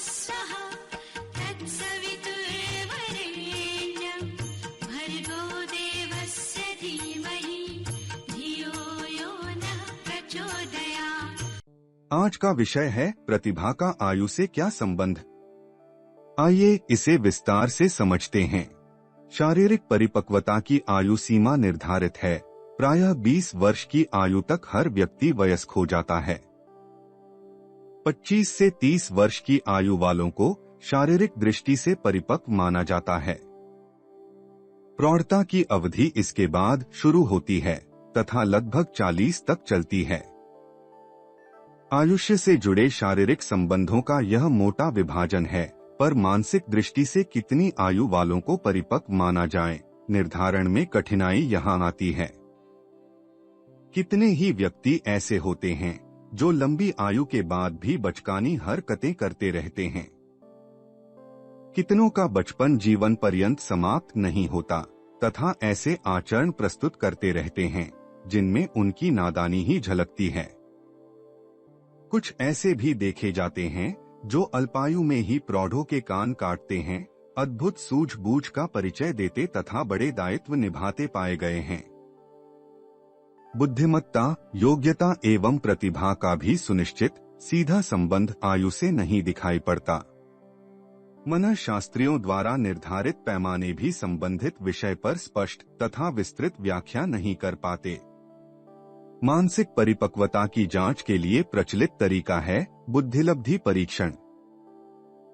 स्वः तत्सवितुर्वरेण्यं भर्गो देवस्य धीमहि धियो यो नः प्रचोदयात्। आज का विषय है प्रतिभा का आयु से क्या संबंध। आइए इसे विस्तार से समझते हैं। शारीरिक परिपक्वता की आयु सीमा निर्धारित है। प्रायः 20 वर्ष की आयु तक हर व्यक्ति वयस्क हो जाता है। 25 से 30 वर्ष की आयु वालों को शारीरिक दृष्टि से परिपक्व माना जाता है। प्रौढ़ता की अवधि इसके बाद शुरू होती है तथा लगभग 40 तक चलती है। आयुष्य से जुड़े शारीरिक संबंधों का यह मोटा विभाजन है, पर मानसिक दृष्टि से कितनी आयु वालों को परिपक्व माना जाए, निर्धारण में कठिनाई यहाँ आती है। कितने ही व्यक्ति ऐसे होते हैं जो लंबी आयु के बाद भी बचकानी हरकतें करते रहते हैं। कितनों का बचपन जीवन पर्यंत समाप्त नहीं होता तथा ऐसे आचरण प्रस्तुत करते रहते हैं जिनमें उनकी नादानी ही झलकती है। कुछ ऐसे भी देखे जाते हैं जो अल्पायु में ही प्रौढ़ों के कान काटते हैं, अद्भुत सूझबूझ का परिचय देते तथा बड़े दायित्व निभाते पाए गए हैं। बुद्धिमत्ता, योग्यता एवं प्रतिभा का भी सुनिश्चित सीधा संबंध आयु से नहीं दिखाई पड़ता। मनःशास्त्रियों द्वारा निर्धारित पैमाने भी संबंधित विषय पर स्पष्ट तथा विस्तृत व्याख्या नहीं कर पाते। मानसिक परिपक्वता की जांच के लिए प्रचलित तरीका है बुद्धिलब्धि परीक्षण।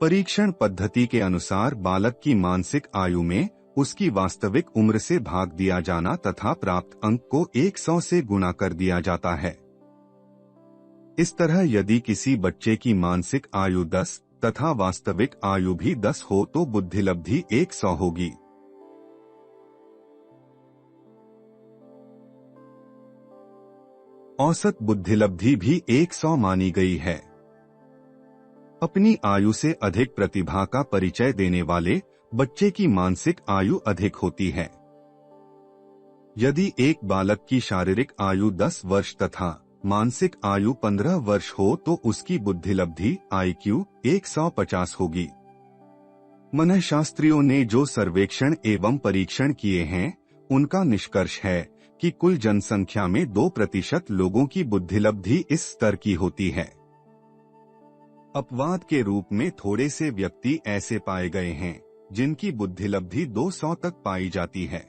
परीक्षण पद्धति के अनुसार बालक की मानसिक आयु में उसकी वास्तविक उम्र से भाग दिया जाना तथा प्राप्त अंक को 100 से गुणा कर दिया जाता है। इस तरह यदि किसी बच्चे की मानसिक आयु 10 तथा वास्तविक आयु भी 10 हो तो बुद्धिलब्धि 100 होगी। औसत बुद्धिलब्धि भी 100 मानी गई है। अपनी आयु से अधिक प्रतिभा का परिचय देने वाले बच्चे की मानसिक आयु अधिक होती है। यदि एक बालक की शारीरिक आयु 10 वर्ष तथा मानसिक आयु 15 वर्ष हो तो उसकी बुद्धिलब्धि IQ 150 होगी। मनःशास्त्रियों ने जो सर्वेक्षण एवं परीक्षण किए हैं उनका निष्कर्ष है कि कुल जनसंख्या में 2% लोगों की बुद्धिलब्धि इस स्तर की होती है। अपवाद के रूप में थोड़े से व्यक्ति ऐसे पाए गए हैं जिनकी बुद्धिलब्धि 200 तक पाई जाती है।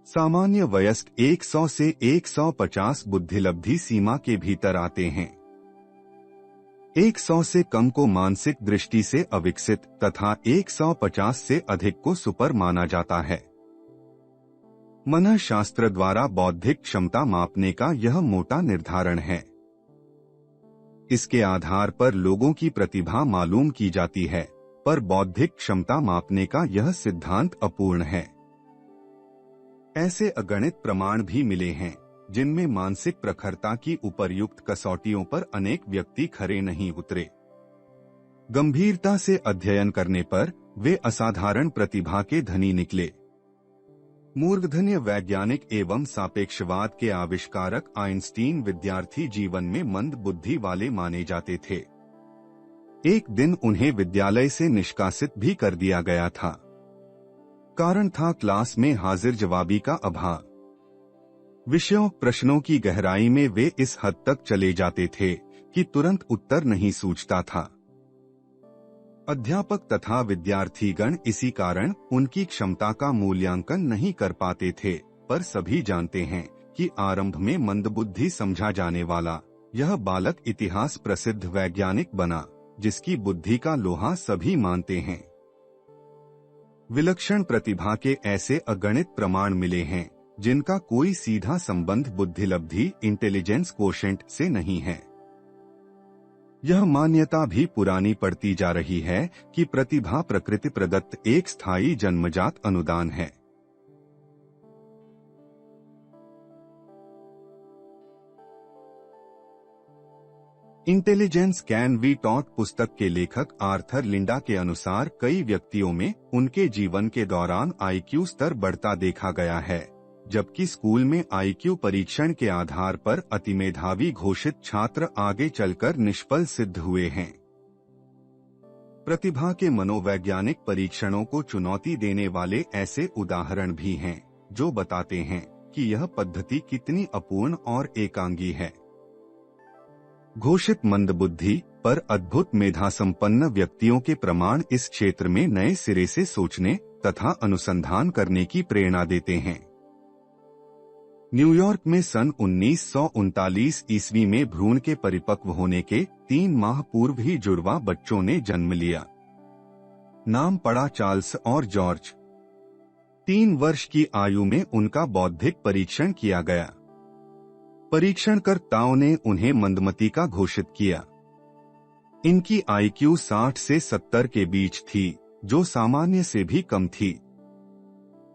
सामान्य वयस्क 100 से 150 बुद्धिलब्धि सीमा के भीतर आते हैं। 100 से कम को मानसिक दृष्टि से अविकसित तथा 150 से अधिक को सुपर माना जाता है। मनःशास्त्र द्वारा बौद्धिक क्षमता मापने का यह मोटा निर्धारण है। इसके आधार पर लोगों की प्रतिभा मालूम की जाती है, पर बौद्धिक क्षमता मापने का यह सिद्धांत अपूर्ण है। ऐसे अगणित प्रमाण भी मिले हैं जिनमें मानसिक प्रखरता की उपर्युक्त कसौटियों पर अनेक व्यक्ति खरे नहीं उतरे। गंभीरता से अध्ययन करने पर वे असाधारण प्रतिभा के धनी निकले। मूर्धन्य वैज्ञानिक एवं सापेक्षवाद के आविष्कारक आइंस्टीन विद्यार्थी जीवन में मंद बुद्धि वाले माने जाते थे। एक दिन उन्हें विद्यालय से निष्कासित भी कर दिया गया था। कारण था क्लास में हाजिर जवाबी का अभाव। विषयों प्रश्नों की गहराई में वे इस हद तक चले जाते थे कि तुरंत उत्तर नहीं सूझता था। अध्यापक तथा विद्यार्थीगण इसी कारण उनकी क्षमता का मूल्यांकन नहीं कर पाते थे, पर सभी जानते हैं कि आरंभ में मंदबुद्धि समझा जाने वाला यह बालक इतिहास प्रसिद्ध वैज्ञानिक बना, जिसकी बुद्धि का लोहा सभी मानते हैं। विलक्षण प्रतिभा के ऐसे अगणित प्रमाण मिले हैं जिनका कोई सीधा संबंध बुद्धिलब्धि इंटेलिजेंस कोशेंट से नहीं है। यह मान्यता भी पुरानी पड़ती जा रही है कि प्रतिभा प्रकृति प्रदत्त एक स्थायी जन्मजात अनुदान है। इंटेलिजेंस कैन बी टॉट पुस्तक के लेखक आर्थर लिंडा के अनुसार कई व्यक्तियों में उनके जीवन के दौरान IQ स्तर बढ़ता देखा गया है, जबकि स्कूल में IQ परीक्षण के आधार पर अतिमेधावी घोषित छात्र आगे चलकर निष्फल सिद्ध हुए हैं। प्रतिभा के मनोवैज्ञानिक परीक्षणों को चुनौती देने वाले ऐसे उदाहरण भी हैं जो बताते हैं कि यह पद्धति कितनी अपूर्ण और एकांगी है। घोषित मंदबुद्धि पर अद्भुत मेधा संपन्न व्यक्तियों के प्रमाण इस क्षेत्र में नए सिरे से सोचने तथा अनुसंधान करने की प्रेरणा देते हैं। न्यूयॉर्क में सन 1939 ईस्वी में भ्रूण के परिपक्व होने के 3 माह पूर्व ही जुड़वा बच्चों ने जन्म लिया। नाम पड़ा चार्ल्स और जॉर्ज। 3 वर्ष की आयु में उनका बौद्धिक परीक्षण किया गया। परीक्षणकर्ताओं ने उन्हें मंदमती का घोषित किया। इनकी IQ 60 से 70 के बीच थी, जो सामान्य से भी कम थी।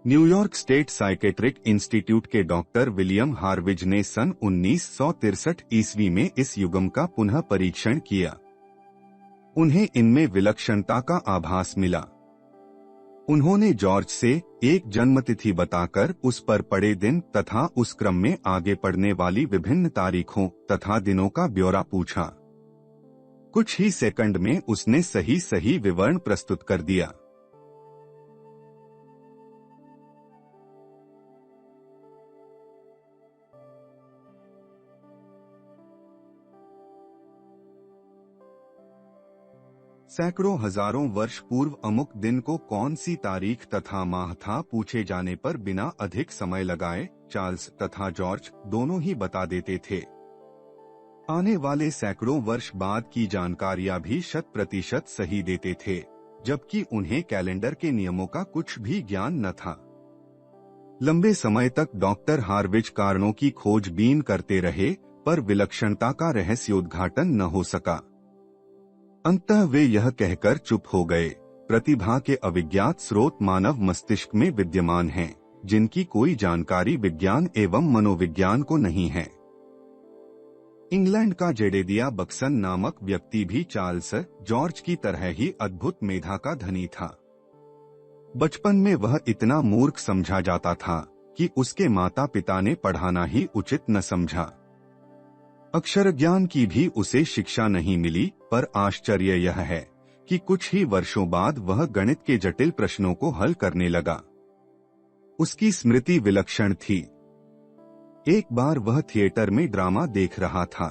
न्यूयॉर्क स्टेट साइकेट्रिक इंस्टीट्यूट के डॉक्टर विलियम हार्विज ने सन 1963 ईस्वी में इस युग्म का पुनः परीक्षण किया। उन्हें इनमें विलक्षणता का आभास मिला। उन्होंने जॉर्ज से एक जन्मतिथि बताकर उस पर पड़े दिन तथा उस क्रम में आगे पढ़ने वाली विभिन्न तारीखों तथा दिनों का ब्यौरा पूछा। कुछ ही सेकंड में उसने सही विवरण प्रस्तुत कर दिया। सैकड़ों हजारों वर्ष पूर्व अमुक दिन को कौन सी तारीख तथा माह था पूछे जाने पर बिना अधिक समय लगाए चार्ल्स तथा जॉर्ज दोनों ही बता देते थे। आने वाले सैकड़ों वर्ष बाद की जानकारियां भी 100% सही देते थे, जबकि उन्हें कैलेंडर के नियमों का कुछ भी ज्ञान न था। लंबे समय तक डॉक्टर हार्विज कारणों की खोजबीन करते रहे, पर विलक्षणता का रहस्योद्घाटन न हो सका। अंततः वे यह कहकर चुप हो गए, प्रतिभा के अविज्ञात स्रोत मानव मस्तिष्क में विद्यमान हैं, जिनकी कोई जानकारी विज्ञान एवं मनोविज्ञान को नहीं है। इंग्लैंड का जेडेडिया बक्सन नामक व्यक्ति भी चार्ल्स जॉर्ज की तरह ही अद्भुत मेधा का धनी था। बचपन में वह इतना मूर्ख समझा जाता था कि उसके माता पिता ने पढ़ाना ही उचित न समझा। अक्षर ज्ञान की भी उसे शिक्षा नहीं मिली, पर आश्चर्य यह है कि कुछ ही वर्षों बाद वह गणित के जटिल प्रश्नों को हल करने लगा। उसकी स्मृति विलक्षण थी। एक बार वह थिएटर में ड्रामा देख रहा था।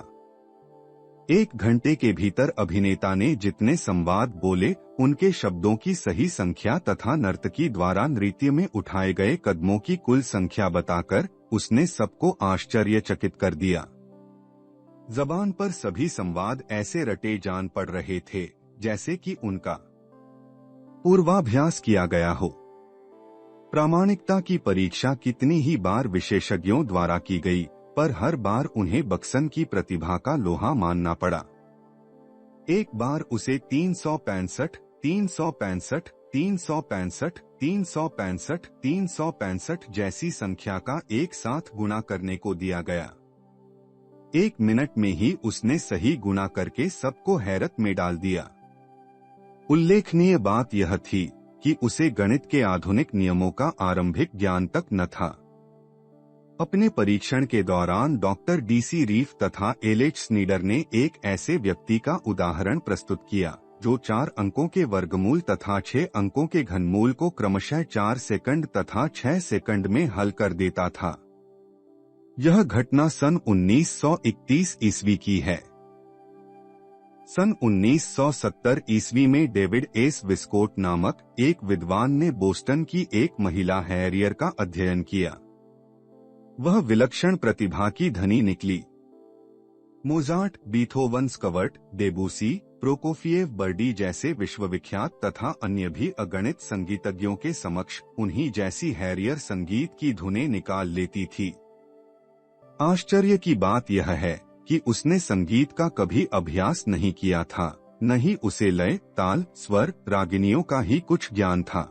1 घंटे के भीतर अभिनेता ने जितने संवाद बोले, उनके शब्दों की सही संख्या तथा नर्तकी द्वारा नृत्य में उठाए गए कदमों की कुल संख्या बताकर उसने सबको आश्चर्यचकित कर दिया। जबान पर सभी संवाद ऐसे रटे जान पड़ रहे थे जैसे कि उनका पूर्वाभ्यास किया गया हो। प्रामाणिकता की परीक्षा कितनी ही बार विशेषज्ञों द्वारा की गई, पर हर बार उन्हें बक्सन की प्रतिभा का लोहा मानना पड़ा। एक बार उसे 365, 365, 365, 365, 365 जैसी संख्या का एक साथ गुणा करने को दिया गया। 1 मिनट में ही उसने सही गुणा करके सबको हैरत में डाल दिया। उल्लेखनीय बात यह थी कि उसे गणित के आधुनिक नियमों का आरंभिक ज्ञान तक न था। अपने परीक्षण के दौरान डॉक्टर DC रीफ तथा एलेच स्नीडर ने एक ऐसे व्यक्ति का उदाहरण प्रस्तुत किया जो 4 अंकों के वर्गमूल तथा 6 अंकों के घनमूल को क्रमशः 4 सेकंड तथा 6 सेकंड में हल कर देता था। यह घटना सन 1931 ईस्वी की है। सन 1970 ईस्वी में डेविड एस विस्कोट नामक एक विद्वान ने बोस्टन की एक महिला हैरियर का अध्ययन किया। वह विलक्षण प्रतिभा की धनी निकली। मोजार्ट, बीथोवन, स्कवर्ट, डेबूसी, प्रोकोफिएव, बर्डी जैसे विश्वविख्यात तथा अन्य भी अगणित संगीतज्ञों के समक्ष उन्हीं जैसी हैरियर संगीत की धुनें निकाल लेती थी। आश्चर्य की बात यह है कि उसने संगीत का कभी अभ्यास नहीं किया था, न ही उसे लय, ताल, स्वर, रागिनियों का ही कुछ ज्ञान था।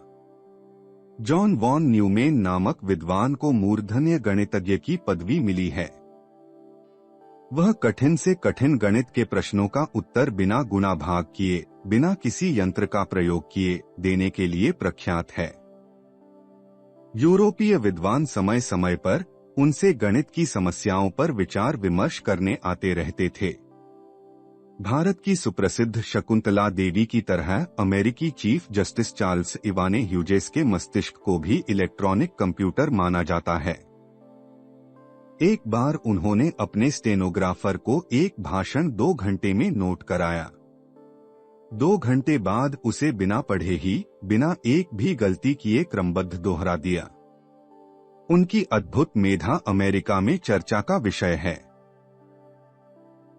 जॉन वॉन न्यूमैन नामक विद्वान को मूर्धन्य गणितज्ञ की पदवी मिली है। वह कठिन से कठिन गणित के प्रश्नों का उत्तर बिना गुणा भाग किए, बिना किसी यंत्र का प्रयोग किए देने के लिए प्रख्यात है। यूरोपीय विद्वान समय समय पर उनसे गणित की समस्याओं पर विचार विमर्श करने आते रहते थे। भारत की सुप्रसिद्ध शकुंतला देवी की तरह अमेरिकी चीफ जस्टिस चार्ल्स इवाने ह्यूजेस के मस्तिष्क को भी इलेक्ट्रॉनिक कंप्यूटर माना जाता है। एक बार उन्होंने अपने स्टेनोग्राफर को एक भाषण 2 घंटे में नोट कराया। 2 घंटे बाद उसे बिना पढ़े ही, बिना एक भी गलती किए क्रमबद्ध दोहरा दिया। उनकी अद्भुत मेधा अमेरिका में चर्चा का विषय है।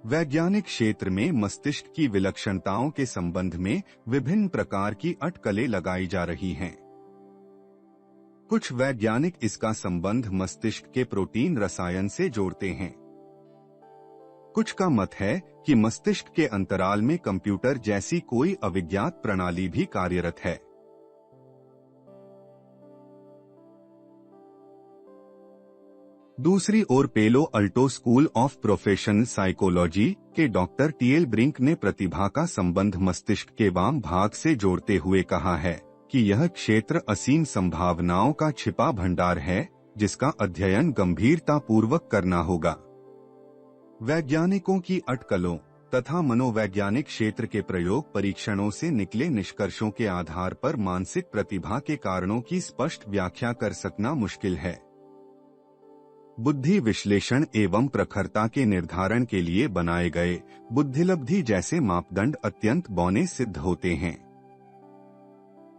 वैज्ञानिक क्षेत्र में मस्तिष्क की विलक्षणताओं के संबंध में विभिन्न प्रकार की अटकलें लगाई जा रही हैं। कुछ वैज्ञानिक इसका संबंध मस्तिष्क के प्रोटीन रसायन से जोड़ते हैं। कुछ का मत है कि मस्तिष्क के अंतराल में कंप्यूटर जैसी कोई अविज्ञात प्रणाली भी कार्यरत है। दूसरी ओर पेलो Alto school of professional psychology के डॉक्टर टीएल ब्रिंक ने प्रतिभा का संबंध मस्तिष्क के वाम भाग से जोड़ते हुए कहा है कि यह क्षेत्र असीम संभावनाओं का छिपा भंडार है, जिसका अध्ययन गंभीरता पूर्वक करना होगा। वैज्ञानिकों की अटकलों तथा मनोवैज्ञानिक क्षेत्र के प्रयोग परीक्षणों से निकले निष्कर्षों के आधार पर मानसिक प्रतिभा के कारणों की स्पष्ट व्याख्या कर सकना मुश्किल है। बुद्धि विश्लेषण एवं प्रखरता के निर्धारण के लिए बनाए गए बुद्धिलब्धि जैसे मापदंड अत्यंत बौने सिद्ध होते हैं।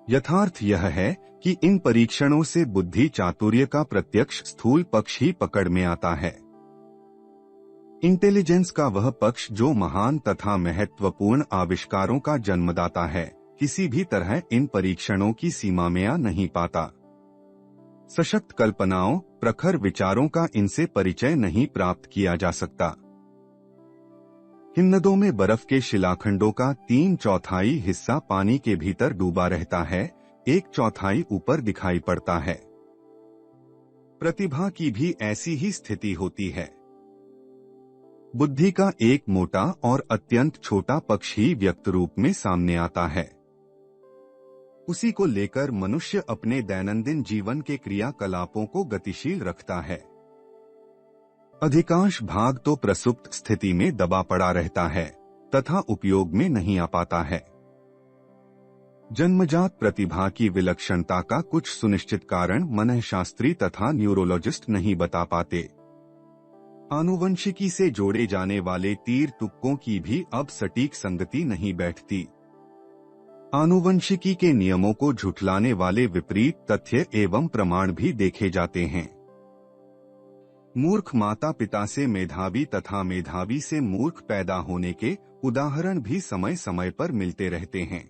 यथार्थ यह है कि इन परीक्षणों से बुद्धि चातुर्य का प्रत्यक्ष स्थूल पक्ष ही पकड़ में आता है। इंटेलिजेंस का वह पक्ष जो महान तथा महत्वपूर्ण आविष्कारों का जन्मदाता है, किसी भी तरह इन परीक्षणों की सीमा में आ नहीं पाता। सशक्त कल्पनाओं, प्रखर विचारों का इनसे परिचय नहीं प्राप्त किया जा सकता। हिमनदों में बर्फ के शिलाखंडों का 3/4 हिस्सा पानी के भीतर डूबा रहता है, 1/4 ऊपर दिखाई पड़ता है। प्रतिभा की भी ऐसी ही स्थिति होती है। बुद्धि का एक मोटा और अत्यंत छोटा पक्ष ही व्यक्त रूप में सामने आता है। उसी को लेकर मनुष्य अपने दैनंदिन जीवन के क्रियाकलापों को गतिशील रखता है। अधिकांश भाग तो प्रसुप्त स्थिति में दबा पड़ा रहता है तथा उपयोग में नहीं आ पाता है। जन्मजात प्रतिभा की विलक्षणता का कुछ सुनिश्चित कारण मनःशास्त्री तथा न्यूरोलॉजिस्ट नहीं बता पाते। आनुवंशिकी से जोड़े जाने वाले तीर तुक्कों की भी अब सटीक संगति नहीं बैठती। आनुवंशिकी के नियमों को झुठलाने वाले विपरीत तथ्य एवं प्रमाण भी देखे जाते हैं। मूर्ख माता पिता से मेधावी तथा मेधावी से मूर्ख पैदा होने के उदाहरण भी समय समय पर मिलते रहते हैं।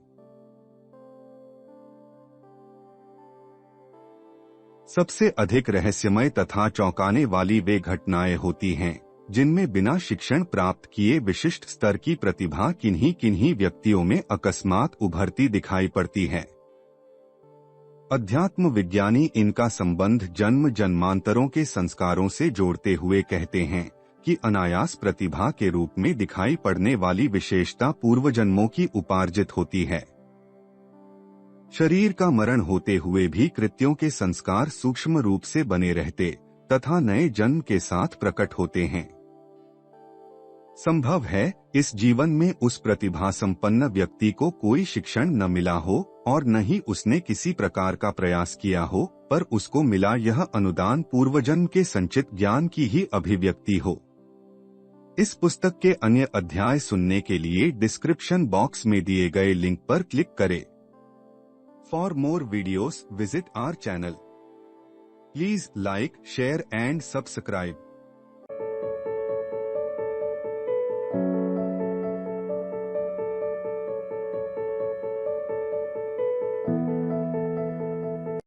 सबसे अधिक रहस्यमय तथा चौंकाने वाली वे घटनाएं होती हैं जिनमें बिना शिक्षण प्राप्त किए विशिष्ट स्तर की प्रतिभा किन्हीं किन्हीं व्यक्तियों में अकस्मात उभरती दिखाई पड़ती है। अध्यात्म विज्ञानी इनका संबंध जन्म जन्मांतरों के संस्कारों से जोड़ते हुए कहते हैं कि अनायास प्रतिभा के रूप में दिखाई पड़ने वाली विशेषता पूर्वजन्मों की उपार्जित होती है। शरीर का मरण होते हुए भी कृत्यों के संस्कार सूक्ष्म रूप से बने रहते तथा नए जन्म के साथ प्रकट होते हैं। संभव है इस जीवन में उस प्रतिभा संपन्न व्यक्ति को कोई शिक्षण न मिला हो और न ही उसने किसी प्रकार का प्रयास किया हो, पर उसको मिला यह अनुदान पूर्वजन्म के संचित ज्ञान की ही अभिव्यक्ति हो। इस पुस्तक के अन्य अध्याय सुनने के लिए डिस्क्रिप्शन बॉक्स में दिए गए लिंक पर क्लिक करें। For more videos visit our channel. Please like, share and subscribe.